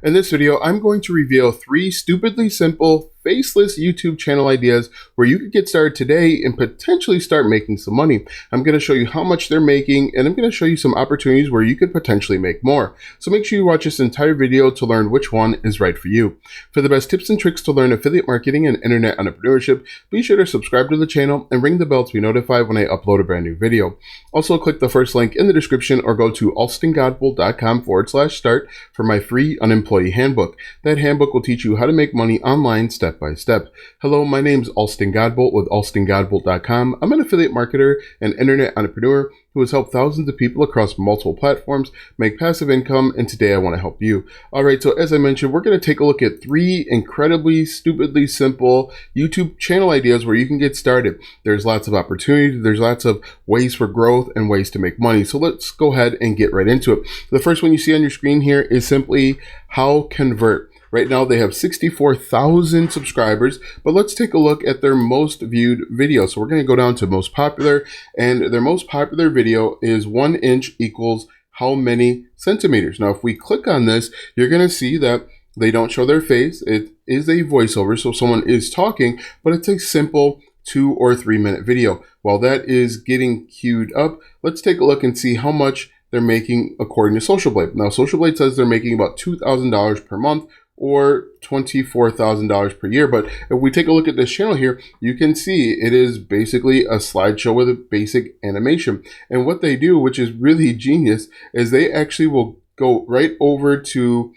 In this video, I'm going to reveal 3 stupidly simple, faceless YouTube channel ideas where you could get started today and potentially start making some money. I'm going to show you how much they're making, and I'm going to show you some opportunities where you could potentially make more. So make sure you watch this entire video to learn which one is right for you. For the best tips and tricks to learn affiliate marketing and internet entrepreneurship, be sure to subscribe to the channel and ring the bell to be notified when I upload a brand new video. Also, click the first link in the description or go to alstongodbolt.com/start for my free unemployed handbook. That handbook will teach you how to make money online step by step. Hello, my name is Alston Godbolt with alstongodbolt.com. I'm an affiliate marketer and internet entrepreneur who has helped thousands of people across multiple platforms make passive income, and today I want to help you. All right, so as I mentioned, we're going to take a look at 3 incredibly, stupidly simple YouTube channel ideas where you can get started. There's lots of opportunity, there's lots of ways for growth and ways to make money. So let's go ahead and get right into it. The first one you see on your screen here is simply how convert. Right now they have 64,000 subscribers, but let's take a look at their most viewed video. So we're going to go down to most popular, and their most popular video is 1 inch equals how many centimeters. Now, if we click on this, you're going to see that they don't show their face. It is a voiceover, so someone is talking, but it's a simple 2 or 3 minute video. While that is getting queued up, let's take a look and see how much they're making according to Social Blade. Now, Social Blade says they're making about $2,000 per month or $24,000 per year. But if we take a look at this channel here, you can see it is basically a slideshow with a basic animation. And what they do, which is really genius, is they actually will go right over to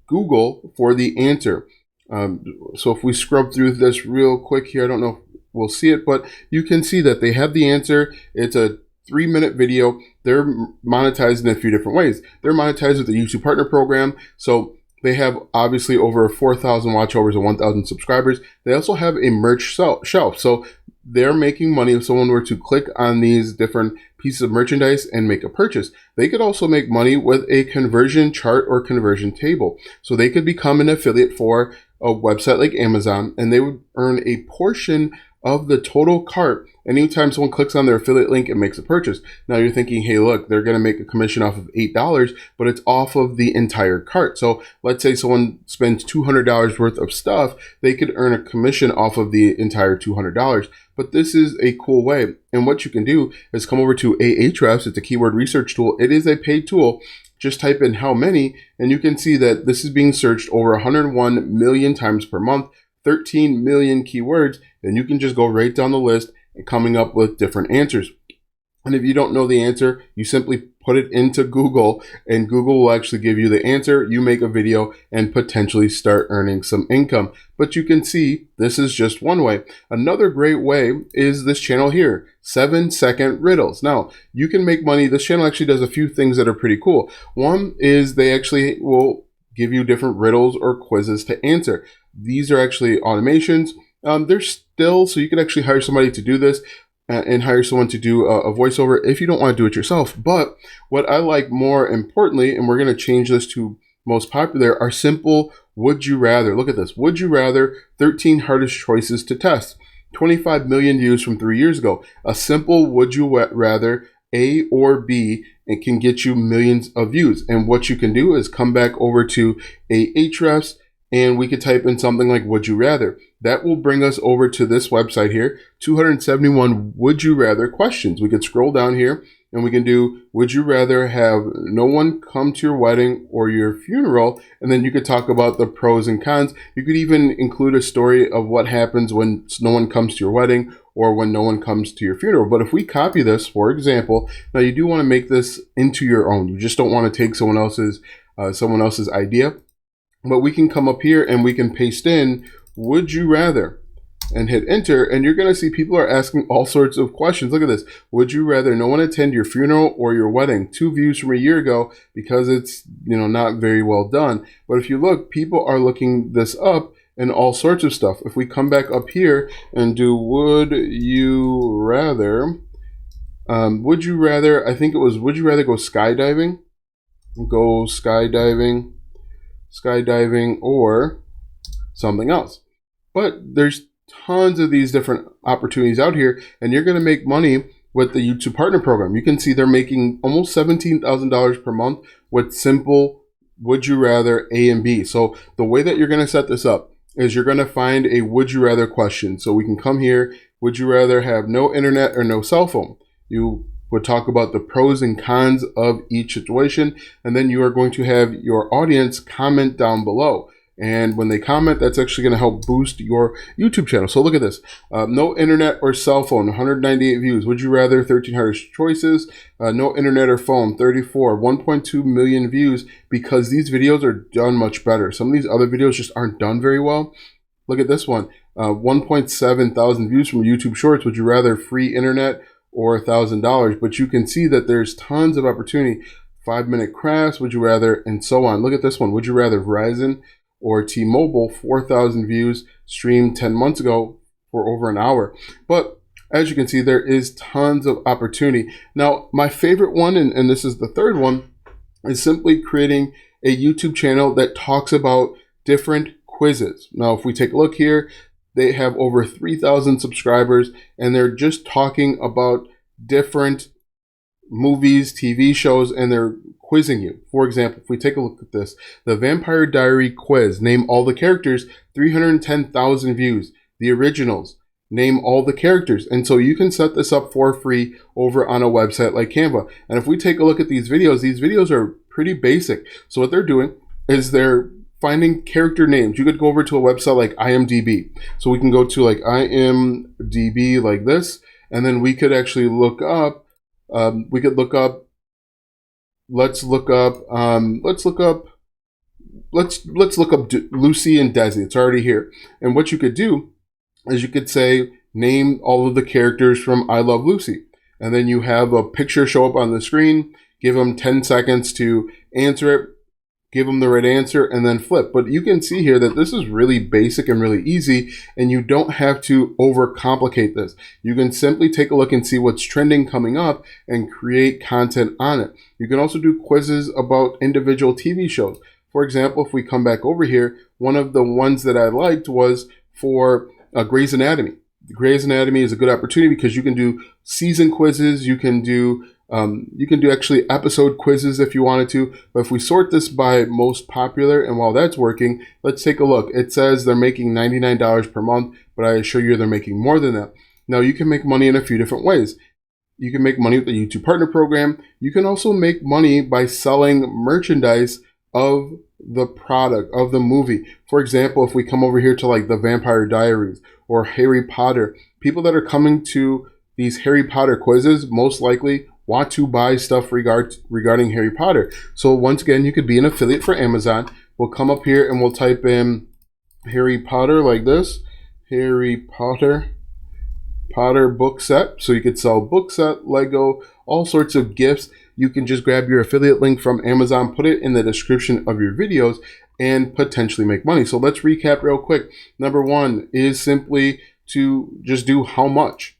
Google for the answer. So if we scrub through this real quick here, I don't know if we'll see it, but you can see that they have the answer. It's a 3 minute video. They're monetized in a few different ways. They're monetized with the YouTube Partner Program. So they have obviously over 4,000 watchovers and 1,000 subscribers. They also have a merch shelf. So they're making money if someone were to click on these different pieces of merchandise and make a purchase. They could also make money with a conversion chart or conversion table. So they could become an affiliate for a website like Amazon, and they would earn a portion of the total cart anytime someone clicks on their affiliate link and makes a purchase. Now you're thinking, hey, look, they're going to make a commission off of $8, but it's off of the entire cart. So let's say someone spends $200 worth of stuff, they could earn a commission off of the entire $200. But this is a cool way. And what you can do is come over to Ahrefs. It's a keyword research tool. It is a paid tool. Just type in how many, and you can see that this is being searched over 101 million times per month, 13 million keywords, and you can just go right down the list and coming up with different answers. And if you don't know the answer, you simply put it into Google, and Google will actually give you the answer. You make a video and potentially start earning some income. But you can see this is just one way. Another great way is this channel here, 7-second riddles. Now, you can make money. This channel actually does a few things that are pretty cool. One is they actually will give you different riddles or quizzes to answer. These are actually automations. They're still, so you can actually hire somebody to do this and hire someone to do a voiceover if you don't want to do it yourself. But what I like more importantly, and we're going to change this to most popular, are simple would you rather. Look at this. Would you rather 13 hardest choices to test. 25 million views from 3 years ago. A simple would you rather, A or B, it can get you millions of views. And what you can do is come back over to Ahrefs, and we could type in something like would you rather. That will bring us over to this website here, 271 would you rather questions. We could scroll down here and we can do, would you rather have no one come to your wedding or your funeral? And then you could talk about the pros and cons. You could even include a story of what happens when no one comes to your wedding or when no one comes to your funeral. But if we copy this, for example, now you do want to make this into your own. You just don't want to take someone else's idea. But we can come up here and we can paste in would you rather and hit enter, and you're going to see people are asking all sorts of questions. Look at this. Would you rather no one attend your funeral or your wedding? 2 views from a year ago because it's, not very well done. But if you look, people are looking this up and all sorts of stuff. If we come back up here and do would you rather, I think it was would you rather go skydiving? Go skydiving or something else. But there's tons of these different opportunities out here, and you're going to make money with the YouTube Partner Program. You can see they're making almost $17,000 per month with simple would you rather A and B. So the way that you're going to set this up is you're going to find a would you rather question. So we can come here, would you rather have no internet or no cell phone? You would talk about the pros and cons of each situation, and then you are going to have your audience comment down below. And when they comment, that's actually going to help boost your YouTube channel. So look at this. No internet or cell phone, 198 views. Would you rather, 13 hardest choices. No internet or phone, 34. 1.2 million views because these videos are done much better. Some of these other videos just aren't done very well. Look at this one. 1.7 thousand views from YouTube Shorts. Would you rather free internet or $1,000? But you can see that there's tons of opportunity. 5-minute crafts, would you rather, and so on. Look at this one. Would you rather Verizon or T-Mobile? 4,000 views, streamed 10 months ago for over an hour. But as you can see, there is tons of opportunity. Now, my favorite one, and this is the third one, is simply creating a YouTube channel that talks about different quizzes. Now, if we take a look here, they have over 3,000 subscribers, and they're just talking about different movies, TV shows, and they're quizzing you. For example, if we take a look at this, the Vampire Diary quiz, name all the characters, 310,000 views. The originals, name all the characters. And so you can set this up for free over on a website like Canva. And if we take a look at these videos are pretty basic. So what they're doing is they're finding character names. You could go over to a website like IMDb. So we can go to like IMDb like this, and then we could actually look up, let's look up Lucy and Desi. It's already here. And what you could do is you could say, name all of the characters from I Love Lucy. And then you have a picture show up on the screen, give them 10 seconds to answer it, give them the right answer, and then flip. But you can see here that this is really basic and really easy, and you don't have to overcomplicate this. You can simply take a look and see what's trending coming up and create content on it. You can also do quizzes about individual TV shows. For example, if we come back over here, one of the ones that I liked was for Grey's Anatomy. Grey's Anatomy is a good opportunity because you can do season quizzes, you can do actually episode quizzes if you wanted to. But if we sort this by most popular, and while that's working, let's take a look. It says they're making $99 per month, but I assure you they're making more than that. Now, you can make money in a few different ways. You can make money with the YouTube Partner Program. You can also make money by selling merchandise of the product, of the movie. For example, if we come over here to like the Vampire Diaries or Harry Potter, people that are coming to these Harry Potter quizzes most likely want to buy stuff regarding Harry Potter. So once again, you could be an affiliate for Amazon. We'll come up here and we'll type in Harry Potter like this, Harry Potter book set. So you could sell book set, Lego, all sorts of gifts. You can just grab your affiliate link from Amazon, put it in the description of your videos, and potentially make money. So let's recap real quick. Number one is simply to just do how much,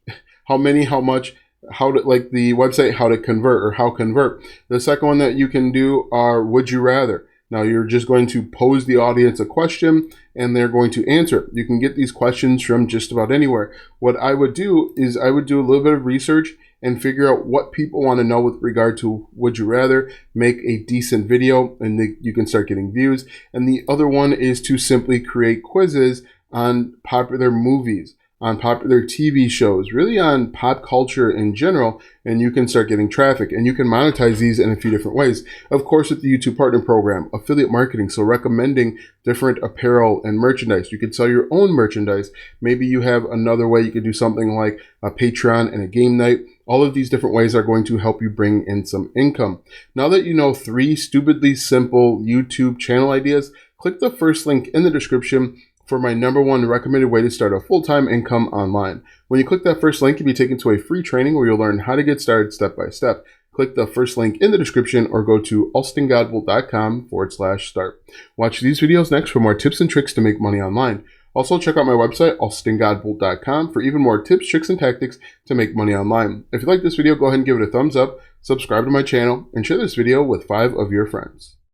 how many, how much, how to, like the website, how to convert or how convert. The second one that you can do are would you rather. Now you're just going to pose the audience a question and they're going to answer. You can get these questions from just about anywhere. What I would do is I would do a little bit of research and figure out what people want to know with regard to would you rather, make a decent video, and you can start getting views. And the other one is to simply create quizzes on popular movies, on popular TV shows, really on pop culture in general, and you can start getting traffic. And you can monetize these in a few different ways. Of course, with the YouTube Partner Program, affiliate marketing, so recommending different apparel and merchandise. You could sell your own merchandise. Maybe you have another way. You could do something like a Patreon and a game night. All of these different ways are going to help you bring in some income. Now that you know 3 stupidly simple YouTube channel ideas, click the first link in the description for my #1 recommended way to start a full-time income online. When you click that first link, you'll be taken to a free training where you'll learn how to get started step by step. Click the first link in the description or go to alstongodbolt.com/start. Watch these videos next for more tips and tricks to make money online. Also, check out my website, alstongodbolt.com, for even more tips, tricks, and tactics to make money online. If you like this video, go ahead and give it a thumbs up, subscribe to my channel, and share this video with 5 of your friends.